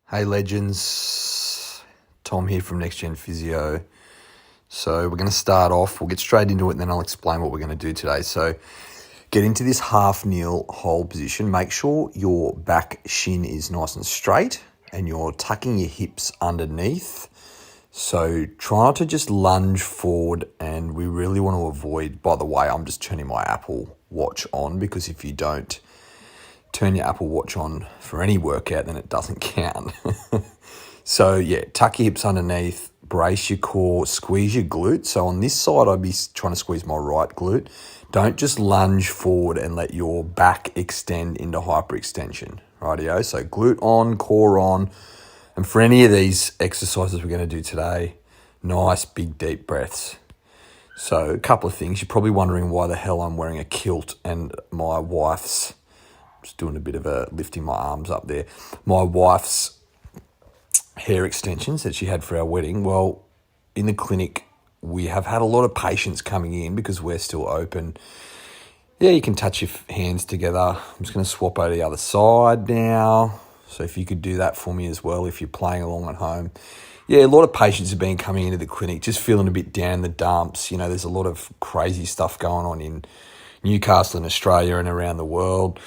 Hey legends, Tom here from Next Gen Physio. So we're going to start off, we'll get straight into it and then I'll explain what we're going to do today. So get into this half kneel hold position. Make sure your back shin is nice and straight and you're tucking your hips underneath. So try not to just lunge forward, and we really want to avoid, by the way, I'm just turning my Apple Watch on because if you don't turn your Apple Watch on for any workout, then it doesn't count. So yeah, tuck your hips underneath, brace your core, squeeze your glutes. So on this side, I'd be trying to squeeze my right glute. Don't just lunge forward and let your back extend into hyperextension, rightio? So glute on, core on. And for any of these exercises we're going to do today, nice big deep breaths. So a couple of things. You're probably wondering why the hell I'm wearing a kilt and my wife's, just doing a bit of a lifting my arms up there. My wife's hair extensions that she had for our wedding. Well, in the clinic, we have had a lot of patients coming in because we're still open. Yeah, you can touch your hands together. I'm just going to swap over to the other side now. So if you could do that for me as well, if you're playing along at home. Yeah, a lot of patients have been coming into the clinic just feeling a bit down in the dumps. You know, there's a lot of crazy stuff going on in Newcastle and Australia and around the world.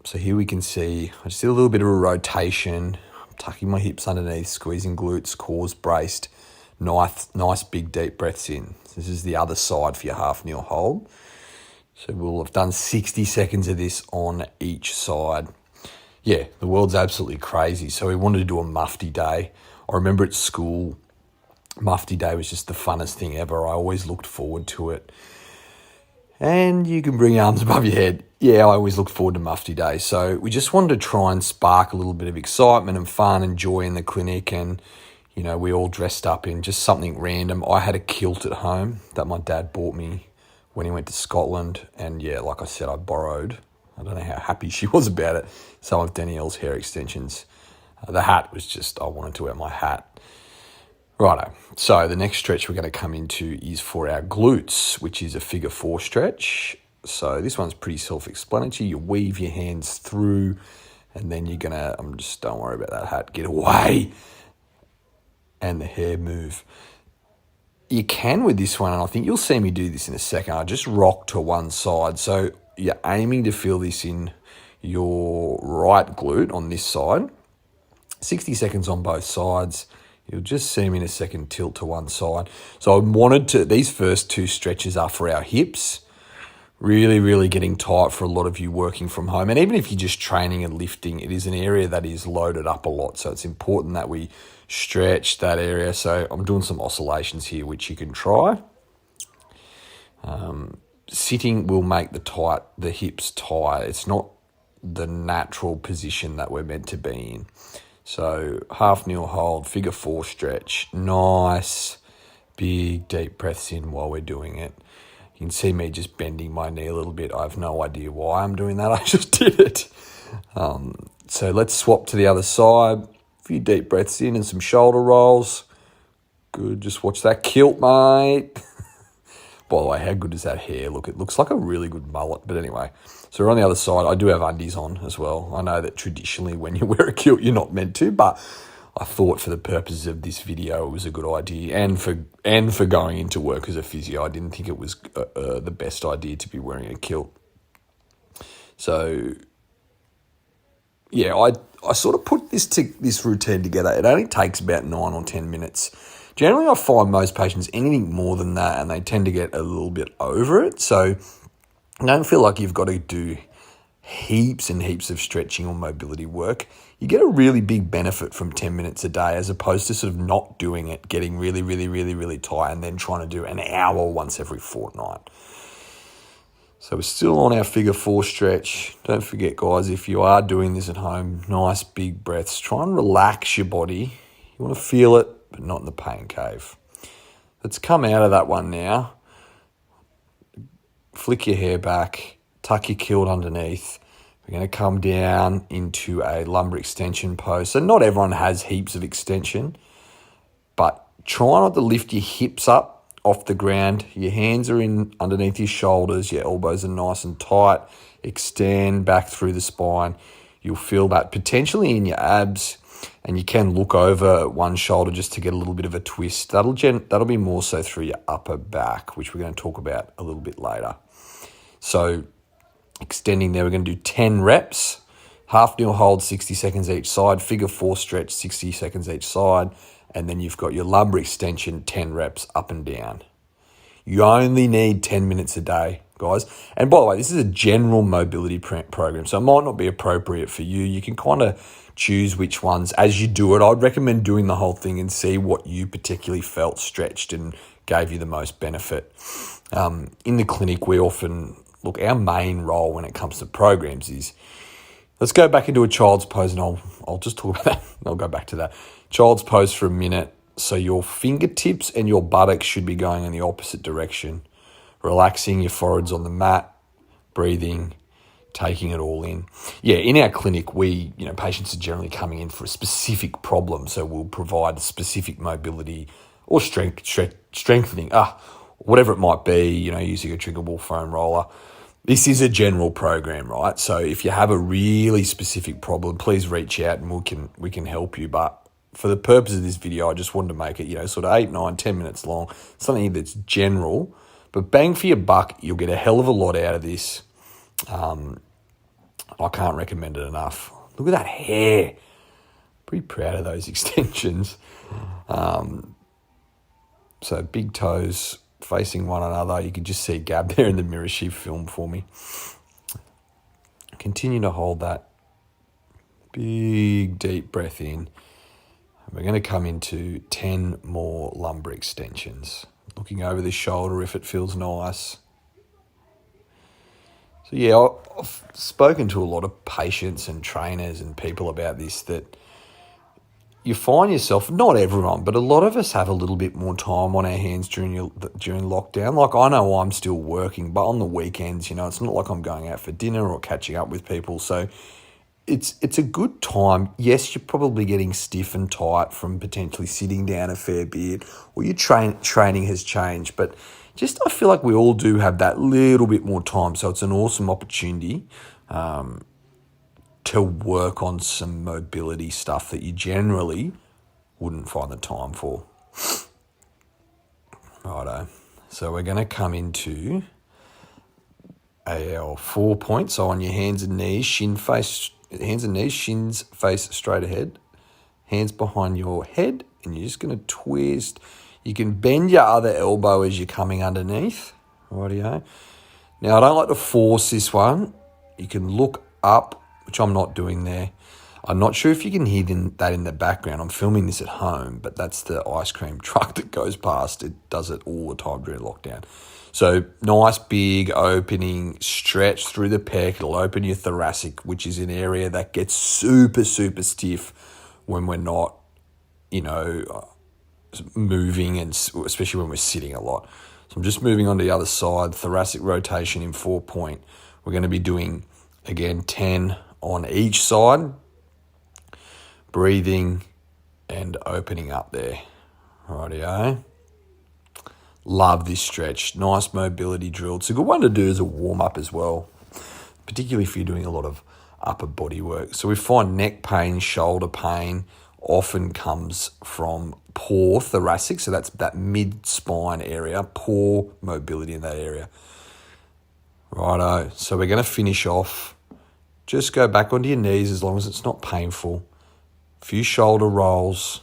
So here we can see, I just did a little bit of a rotation, tucking my hips underneath, squeezing glutes, cores braced, nice big deep breaths in. This is the other side for your half kneel hold. So we'll have done 60 seconds of this on each side. Yeah, the world's absolutely crazy. So we wanted to do a mufti day. I remember at school, mufti day was just the funnest thing ever. I always looked forward to it. And you can bring your arms above your head. Yeah, I always look forward to mufti day. So we just wanted to try and spark a little bit of excitement and fun and joy in the clinic. And, you know, we all dressed up in just something random. I had a kilt at home that my dad bought me when he went to Scotland. And yeah, like I said, I borrowed, I don't know how happy she was about it, some of Danielle's hair extensions. The hat was just, I wanted to wear my hat. Righto, so the next stretch we're going to come into is for our glutes, which is a figure 4 stretch. So this one's pretty self-explanatory. You weave your hands through and then you're going to, don't worry about that hat, get away, and the hair move. You can with this one, and I think you'll see me do this in a second, I just rock to one side. So you're aiming to feel this in your right glute on this side. 60 seconds on both sides. You'll just see me in a second tilt to one side. So I wanted to, these first two stretches are for our hips, really, really getting tight for a lot of you working from home. And even if you're just training and lifting, it is an area that is loaded up a lot. So it's important that we stretch that area. So I'm doing some oscillations here, which you can try. Sitting will make the hips tight. It's not the natural position that we're meant to be in. So half kneel hold, figure 4 stretch, nice, big, deep breaths in while we're doing it. You can see me just bending my knee a little bit. I have no idea why I'm doing that. I just did it. So let's swap to the other side. A few deep breaths in and some shoulder rolls. Good, just watch that kilt, mate. By the way, how good does that hair look? It looks like a really good mullet. But anyway, so we're on the other side. I do have undies on as well. I know that traditionally when you wear a kilt, you're not meant to, but I thought for the purposes of this video, it was a good idea. And for going into work as a physio, I didn't think it was the best idea to be wearing a kilt. So yeah, I sort of put this routine together. It only takes about 9 or 10 minutes. Generally, I find most patients anything more than that, and they tend to get a little bit over it. So don't feel like you've got to do heaps and heaps of stretching or mobility work. You get a really big benefit from 10 minutes a day as opposed to sort of not doing it, getting really, really, really, really tight and then trying to do an hour once every fortnight. So we're still on our figure 4 stretch. Don't forget, guys, if you are doing this at home, nice big breaths. Try and relax your body. You want to feel it, but not in the pain cave. Let's come out of that one now. Flick your hair back, tuck your kilt underneath. We're going to come down into a lumbar extension pose. So not everyone has heaps of extension, but try not to lift your hips up off the ground. Your hands are in underneath your shoulders. Your elbows are nice and tight. Extend back through the spine. You'll feel that potentially in your abs. And you can look over one shoulder just to get a little bit of a twist. That'll be more so through your upper back, which we're going to talk about a little bit later. So extending there, we're going to do 10 reps. Half kneel hold, 60 seconds each side. Figure 4 stretch, 60 seconds each side. And then you've got your lumbar extension, 10 reps up and down. You only need 10 minutes a day, guys. And by the way, this is a general mobility program, so it might not be appropriate for you. You can kind of choose which ones as you do it. I'd recommend doing the whole thing and see what you particularly felt stretched and gave you the most benefit. In the clinic, we often, look, our main role when it comes to programs is, let's go back into a child's pose, and I'll just talk about that. I'll go back to that. Child's pose for a minute. So your fingertips and your buttocks should be going in the opposite direction. Relaxing your foreheads on the mat, breathing, taking it all in. Yeah, in our clinic, patients are generally coming in for a specific problem. So we'll provide specific mobility or strengthening, whatever it might be, using a trigger ball foam roller. This is a general program, right? So if you have a really specific problem, please reach out and we can help you. But for the purpose of this video, I just wanted to make it, sort of 8, 9, 10 minutes long, something that's general, but bang for your buck, you'll get a hell of a lot out of this. I can't recommend it enough. Look at that hair. Pretty proud of those extensions. So big toes facing one another. You can just see Gab there in the mirror. She filmed for me. Continue to hold that big, deep breath in. We're going to come into 10 more lumbar extensions. Looking over the shoulder if it feels nice. So yeah, I've spoken to a lot of patients and trainers and people about this, that you find yourself, not everyone, but a lot of us have a little bit more time on our hands during lockdown. Like, I know I'm still working, but on the weekends, it's not like I'm going out for dinner or catching up with people. So it's a good time. Yes, you're probably getting stiff and tight from potentially sitting down a fair bit, or your training has changed. But just, I feel like we all do have that little bit more time. So it's an awesome opportunity to work on some mobility stuff that you generally wouldn't find the time for. Righto. So we're going to come into our 4 points. So on your hands and knees, shins face straight ahead, hands behind your head, and you're just going to twist. You can bend your other elbow as you're coming underneath. Rightio. Now, I don't like to force this one. You can look up, which I'm not doing there. I'm not sure if you can hear that in the background. I'm filming this at home, but that's the ice cream truck that goes past. It does it all the time during lockdown. So nice big opening, stretch through the pec. It'll open your thoracic, which is an area that gets super, super stiff when we're not, moving, and especially when we're sitting a lot. So I'm just moving on to the other side, thoracic rotation in 4 point. We're going to be doing, again, 10 on each side, breathing and opening up there. Rightio. Love this stretch. Nice mobility drill. It's a good one to do as a warm-up as well, particularly if you're doing a lot of upper body work. So we find neck pain, shoulder pain often comes from poor thoracic. So that's that mid-spine area, poor mobility in that area. Righto. So we're going to finish off. Just go back onto your knees as long as it's not painful. A few shoulder rolls.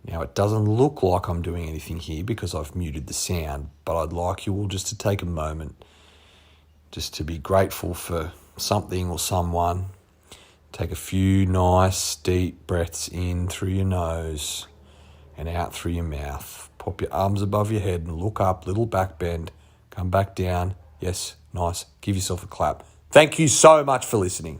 Now, it doesn't look like I'm doing anything here because I've muted the sound, but I'd like you all just to take a moment just to be grateful for something or someone. Take a few nice deep breaths in through your nose and out through your mouth. Pop your arms above your head and look up, little back bend. Come back down. Yes, nice. Give yourself a clap. Thank you so much for listening.